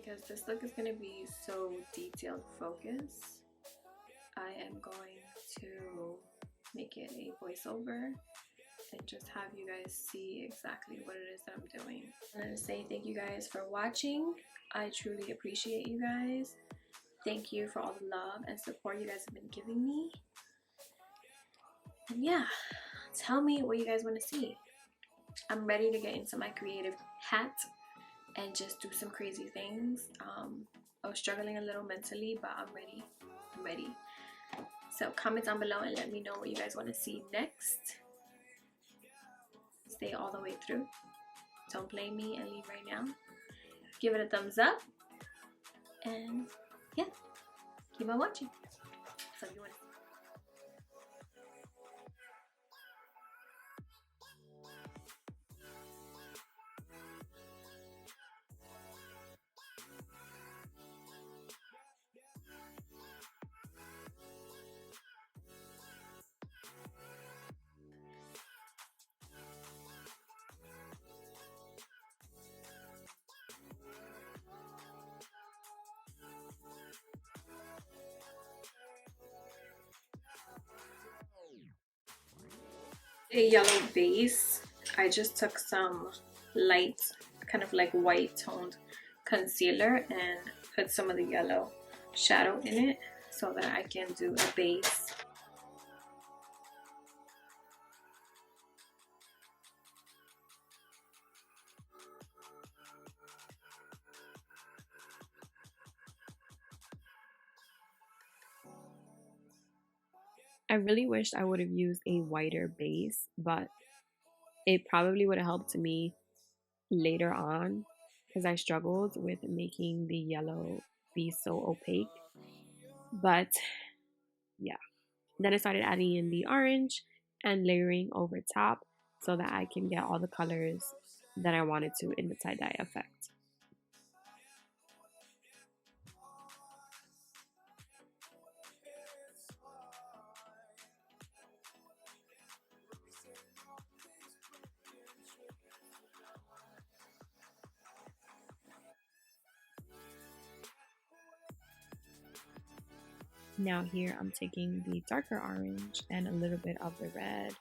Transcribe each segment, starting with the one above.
because this look is going to be so detailed focus, I am going to make it a voiceover and just have you guys see exactly what it is that I'm doing. I'm going to say thank you guys for watching. I truly appreciate you guys. Thank you for all the love and support you guys have been giving me. And yeah, tell me what you guys want to see. I'm ready to get into my creative hat and just do some crazy things. I was struggling a little mentally, but I'm ready. I'm ready. So comment down below and let me know what you guys want to see next. Stay all the way through. Don't blame me and leave right now. Give it a thumbs up. And yeah, keep on watching. So if you want to a yellow base, I just took some light, kind of like white toned concealer and put some of the yellow shadow in it so that I can do a base. I really wished I would have used a whiter base, but it probably would have helped me later on because I struggled with making the yellow be so opaque. But yeah, then I started adding in the orange and layering over top so that I can get all the colors that I wanted to in the tie-dye effect. Now here I'm taking the darker orange and a little bit of the red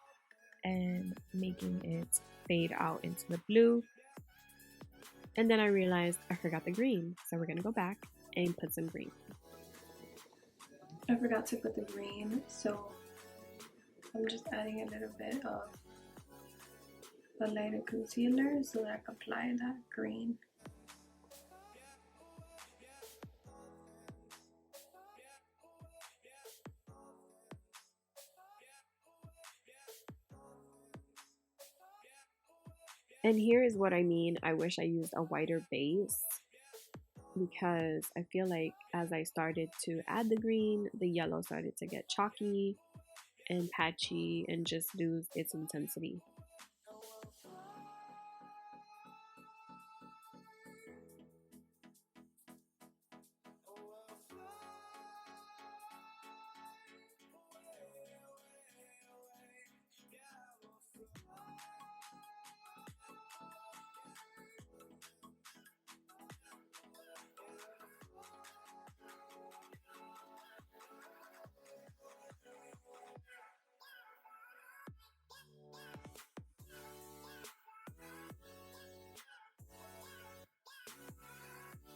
and making it fade out into the blue. And then I realized I forgot the green, so we're gonna go back and put some green. I forgot to put the green, so I'm just adding a little bit of the lighter concealer so that I can apply that green. And here is what I mean. I wish I used a whiter base because I feel like as I started to add the green, the yellow started to get chalky and patchy and just lose its intensity.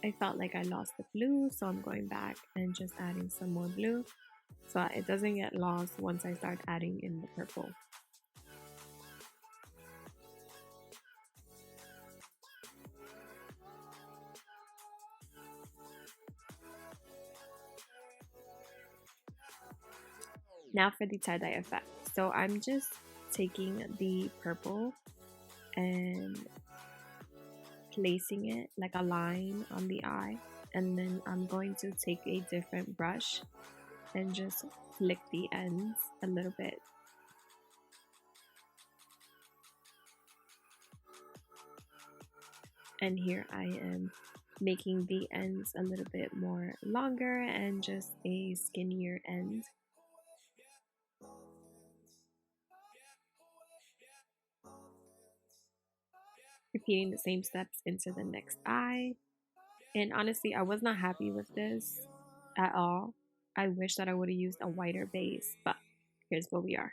I felt like I lost the blue, so I'm going back and just adding some more blue so it doesn't get lost once I start adding in the purple. Now for the tie-dye effect. So I'm just taking the purple and placing it like a line on the eye, and then I'm going to take a different brush and just flick the ends a little bit. And here I am making the ends a little bit more longer and just a skinnier end. Repeating the same steps into the next eye. And honestly, I was not happy with this at all. I wish that I would have used a whiter base, but here's where we are.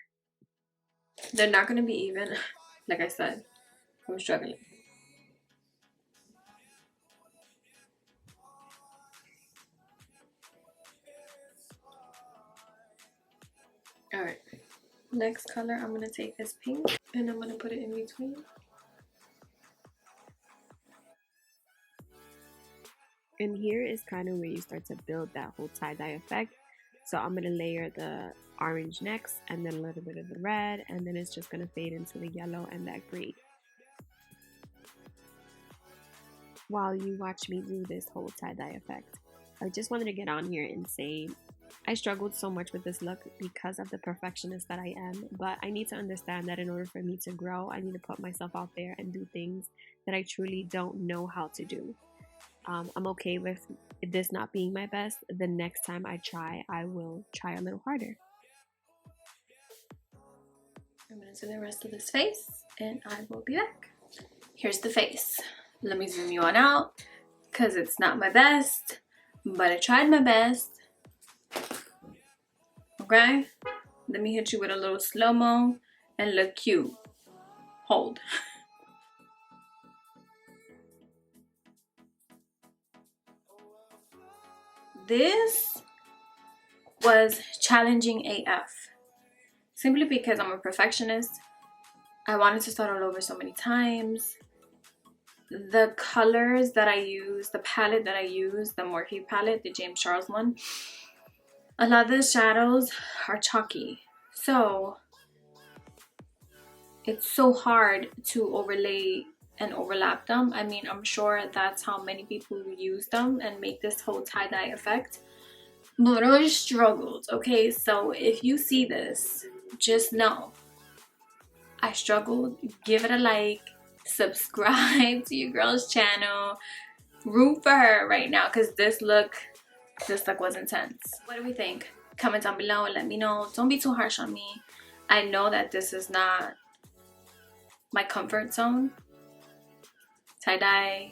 They're not going to be even. Like I said, I'm struggling. Alright, next color I'm going to take is pink, and I'm going to put it in between. And here is kind of where you start to build that whole tie-dye effect. So I'm going to layer the orange next, and then a little bit of the red, and then it's just going to fade into the yellow and that green. While you watch me do this whole tie-dye effect, I just wanted to get on here and say I struggled so much with this look because of the perfectionist that I am, but I need to understand that in order for me to grow, I need to put myself out there and do things that I truly don't know how to do. I'm okay with this not being my best. The next time I try, I will try a little harder. I'm going to do the rest of this face and I will be back. Here's the face. Let me zoom you on out because it's not my best, but I tried my best. Okay? Let me hit you with a little slow-mo and look cute. Hold. This was challenging AF. Simply because I'm a perfectionist. I wanted to start all over so many times. The colors that I use, the palette that I use, the Morphe palette, the James Charles one, a lot of the shadows are chalky. So it's so hard to overlay and overlap them. I mean, I'm sure that's how many people use them and make this whole tie-dye effect. But I struggled, okay? So if you see this, just know I struggled. Give it a like, subscribe to your girl's channel, root for her right now because this look was intense. What do we think? Comment down below and let me know. Don't be too harsh on me. I know that this is not my comfort zone. Tie-dye,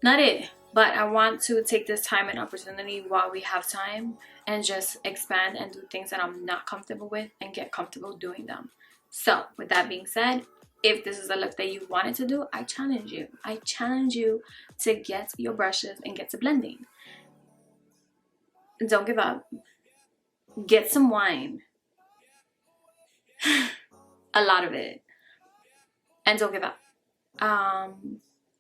not it. But I want to take this time and opportunity while we have time and just expand and do things that I'm not comfortable with and get comfortable doing them. So with that being said, if this is a look that you wanted to do, I challenge you. I challenge you to get your brushes and get to blending. Don't give up. Get some wine. A lot of it. And don't give up.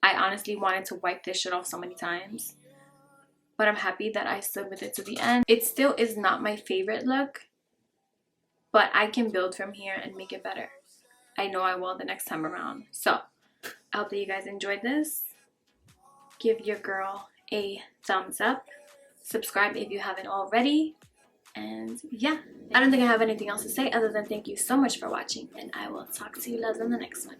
I honestly wanted to wipe this shit off so many times, but I'm happy that I stood with it to the end. It still is not my favorite look, but I can build from here and make it better. I know I will the next time around. So I hope that you guys enjoyed this. Give your girl a thumbs up. Subscribe if you haven't already. And yeah, I don't think I have anything else to say other than thank you so much for watching, and I will talk to you loves in the next one.